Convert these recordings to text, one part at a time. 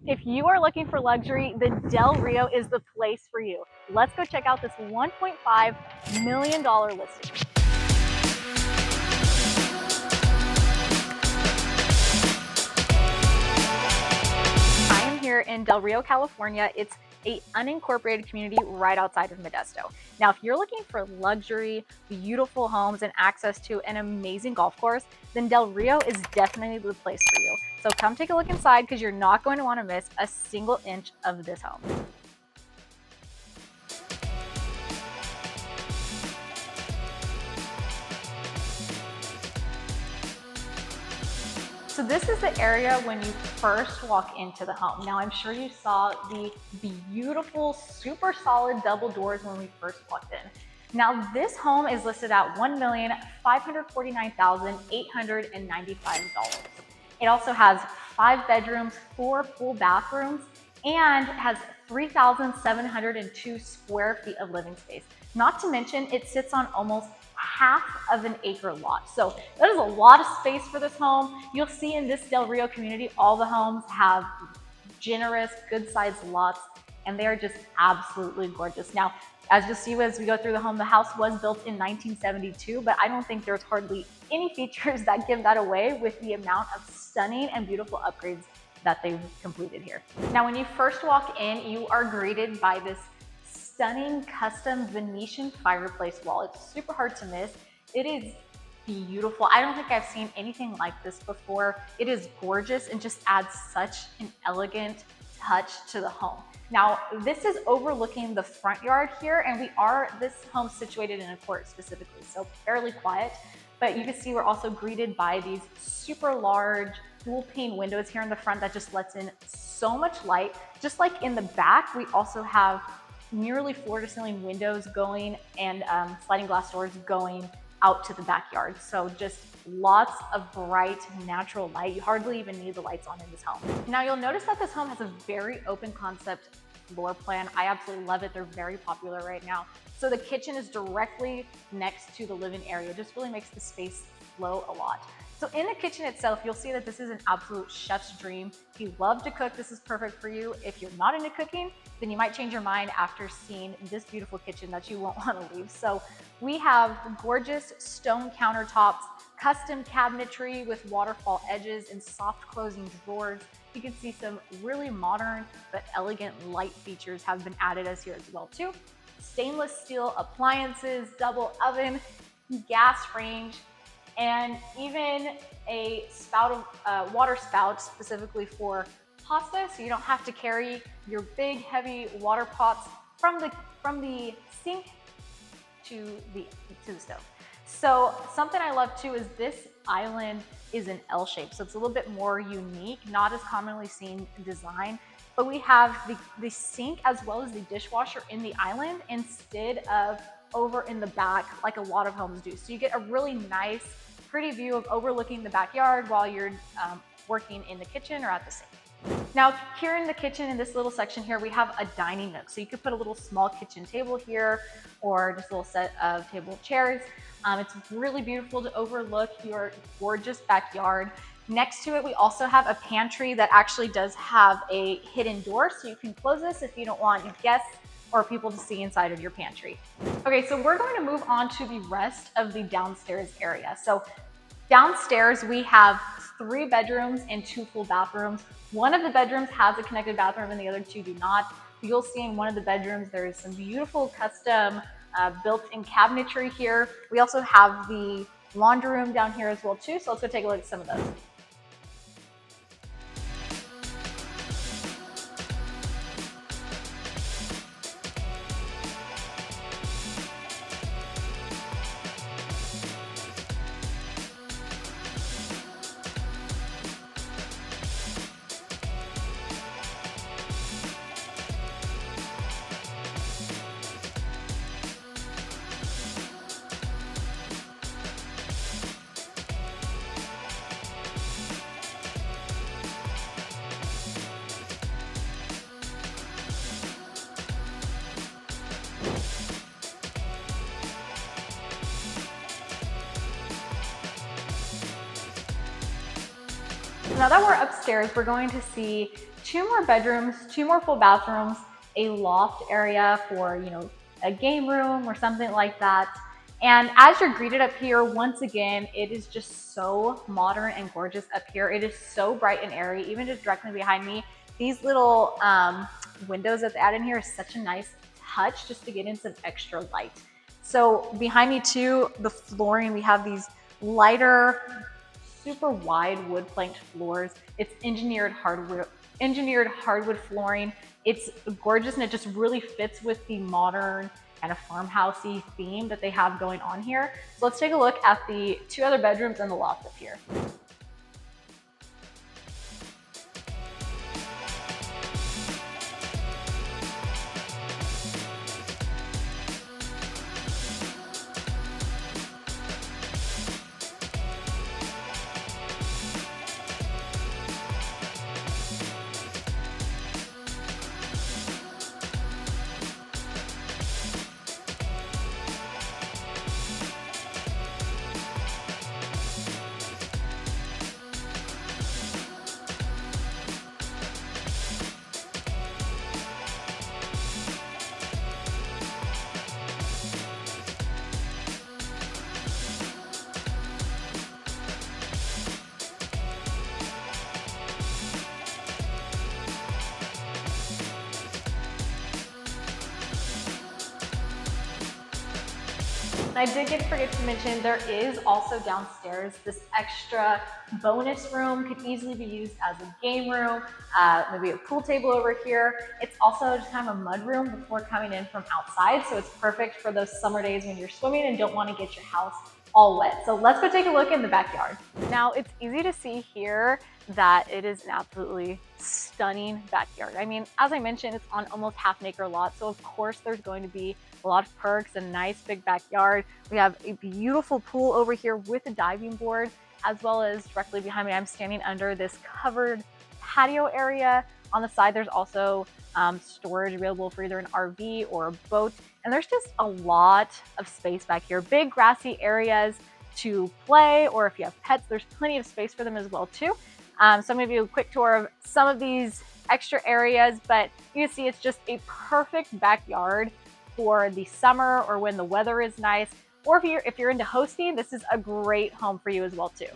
If you are looking for luxury, then Del Rio is the place for you. Let's go check out this $1.5 million listing. I am here in Del Rio, California. It's an unincorporated community right outside of Modesto. Now, if you're looking for luxury, beautiful homes, and access to an amazing golf course, then Del Rio is definitely the place for you. So come take a look inside because you're not going to want to miss a single inch of this home. So this is the area when you first walk into the home. Now I'm sure you saw the beautiful, super solid double doors when we first walked in. Now this home is listed at $1,549,895. It also has 5 bedrooms, 4 full bathrooms, and has 3,702 square feet of living space. Not to mention, it sits on almost half of an acre lot. So that is a lot of space for this home. You'll see in this Del Rio community, all the homes have generous, good sized lots, and they are just absolutely gorgeous. Now, as you'll see as we go through the home, the house was built in 1972, but I don't think there's hardly any features that give that away with the amount of stunning and beautiful upgrades that they've completed here. Now, when you first walk in, you are greeted by this stunning custom Venetian fireplace wall. It's super hard to miss. It is beautiful. I don't think I've seen anything like this before. It is gorgeous and just adds such an elegant touch to the home. Now, this is overlooking the front yard here, and this home situated in a court specifically, so fairly quiet. But you can see we're also greeted by these super large dual pane windows here in the front that just lets in so much light. Just like in the back, we also have nearly floor-to-ceiling windows going and sliding glass doors going out to the backyard. So just lots of bright natural light. You hardly even need the lights on in this home. Now you'll notice that this home has a very open concept floor plan. I absolutely love it. They're very popular right now. So the kitchen is directly next to the living area. It just really makes the space flow a lot. So in the kitchen itself, you'll see that this is an absolute chef's dream. If you love to cook, this is perfect for you. If you're not into cooking, then you might change your mind after seeing this beautiful kitchen that you won't want to leave. So we have gorgeous stone countertops, custom cabinetry with waterfall edges and soft closing drawers. You can see some really modern but elegant light features have been added as here as well too. Stainless steel appliances, double oven, gas range, and even a water spout specifically for pasta, so you don't have to carry your big heavy water pots from the sink to the stove. So something I love too is this island is an L shape, so it's a little bit more unique, not as commonly seen design. But we have the sink as well as the dishwasher in the island instead of over in the back like a lot of homes do. So you get a really nice, pretty view of overlooking the backyard while you're working in the kitchen or at the sink. Now here in the kitchen, in this little section here, we have a dining nook. So you could put a little small kitchen table here or just a little set of table chairs. It's really beautiful to overlook your gorgeous backyard. Next to it, we also have a pantry that actually does have a hidden door, so you can close this if you don't want guests or people to see inside of your pantry. Okay, so we're going to move on to the rest of the downstairs area. So downstairs, we have 3 bedrooms and 2 full bathrooms. One of the bedrooms has a connected bathroom and the other 2 do not. You'll see in one of the bedrooms, there is some beautiful custom built-in cabinetry here. We also have the laundry room down here as well too. So let's go take a look at some of those. Now that we're upstairs, we're going to see 2 more bedrooms, 2 more full bathrooms, a loft area for, a game room or something like that. And as you're greeted up here, once again, it is just so modern and gorgeous up here. It is so bright and airy, even just directly behind me. These little windows that they add in here is such a nice touch just to get in some extra light. So behind me too, the flooring, we have these lighter, super wide wood planked floors. It's engineered hardwood flooring. It's gorgeous and it just really fits with the modern kind of farmhousey theme that they have going on here. So let's take a look at the 2 other bedrooms and the loft up here. I did forget to mention there is also downstairs this extra bonus room, could easily be used as a game room, maybe a pool table over here. It's also just kind of a mud room before coming in from outside, so it's perfect for those summer days when you're swimming and don't want to get your house all wet. So let's go take a look in the backyard. Now it's easy to see here that it is an absolutely stunning backyard. I mean, as I mentioned, it's on almost half an acre lot, so of course there's going to be a lot of perks, a nice big backyard. We have a beautiful pool over here with a diving board, as well as directly behind me, I'm standing under this covered patio area. On the side, there's also storage available for either an RV or a boat. And there's just a lot of space back here. Big grassy areas to play, or if you have pets, there's plenty of space for them as well too. So I'm gonna give you a quick tour of some of these extra areas, but you can see it's just a perfect backyard for the summer or when the weather is nice, or if you're into hosting, this is a great home for you as well too.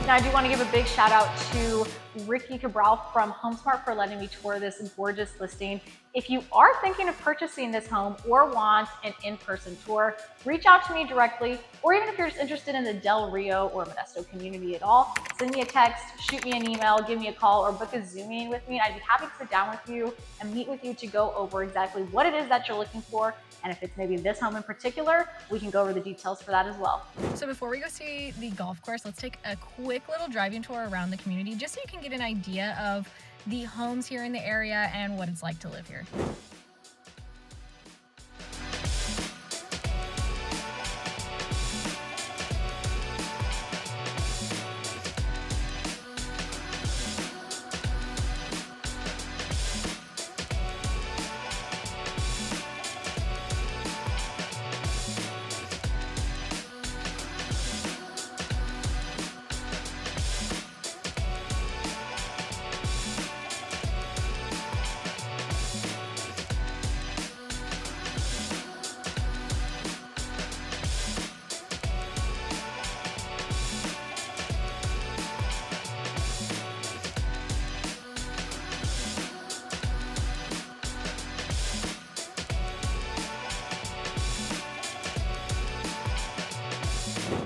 Now, I do want to give a big shout out to Ricky Cabral from HomeSmart for letting me tour this gorgeous listing. If you are thinking of purchasing this home or want an in-person tour, reach out to me directly, or even if you're just interested in the Del Rio or Modesto community at all, send me a text, shoot me an email, give me a call, or book a Zoom meeting with me. I'd be happy to sit down with you and meet with you to go over exactly what it is that you're looking for. And if it's maybe this home in particular, we can go over the details for that as well. So before we go see the golf course, let's take a quick little driving tour around the community just so you can get an idea of the homes here in the area and what it's like to live here.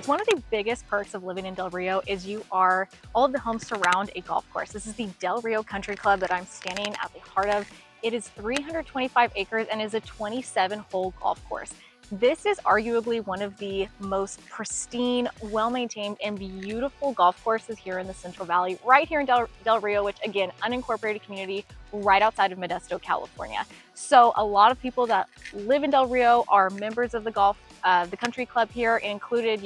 One of the biggest perks of living in Del Rio is all of the homes surround a golf course. This is the Del Rio Country Club that I'm standing at the heart of. It is 325 acres and is a 27-hole golf course. This is arguably one of the most pristine, well-maintained, and beautiful golf courses here in the Central Valley, right here in Del Rio, which again, unincorporated community right outside of Modesto, California. So a lot of people that live in Del Rio are members of the country club here. Included,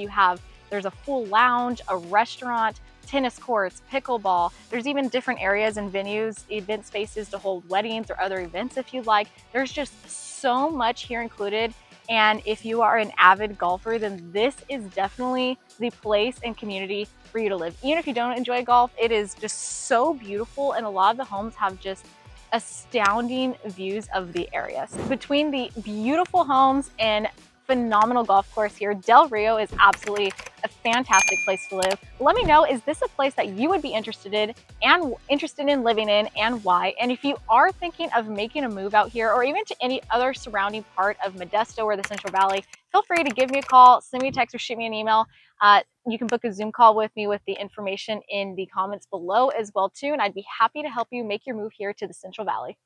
there's a full lounge, a restaurant, tennis courts, pickleball. There's even different areas and venues, event spaces to hold weddings or other events if you'd like. There's just so much here included. And if you are an avid golfer, then this is definitely the place and community for you to live. Even if you don't enjoy golf, it is just so beautiful. And a lot of the homes have just astounding views of the area. So between the beautiful homes and phenomenal golf course here, Del Rio is absolutely a fantastic place to live. Let me know, is this a place that you would be interested in living in, and why? And if you are thinking of making a move out here or even to any other surrounding part of Modesto or the Central Valley, feel free to give me a call, send me a text, or shoot me an email. You can book a Zoom call with me with the information in the comments below as well too, and I'd be happy to help you make your move here to the Central Valley.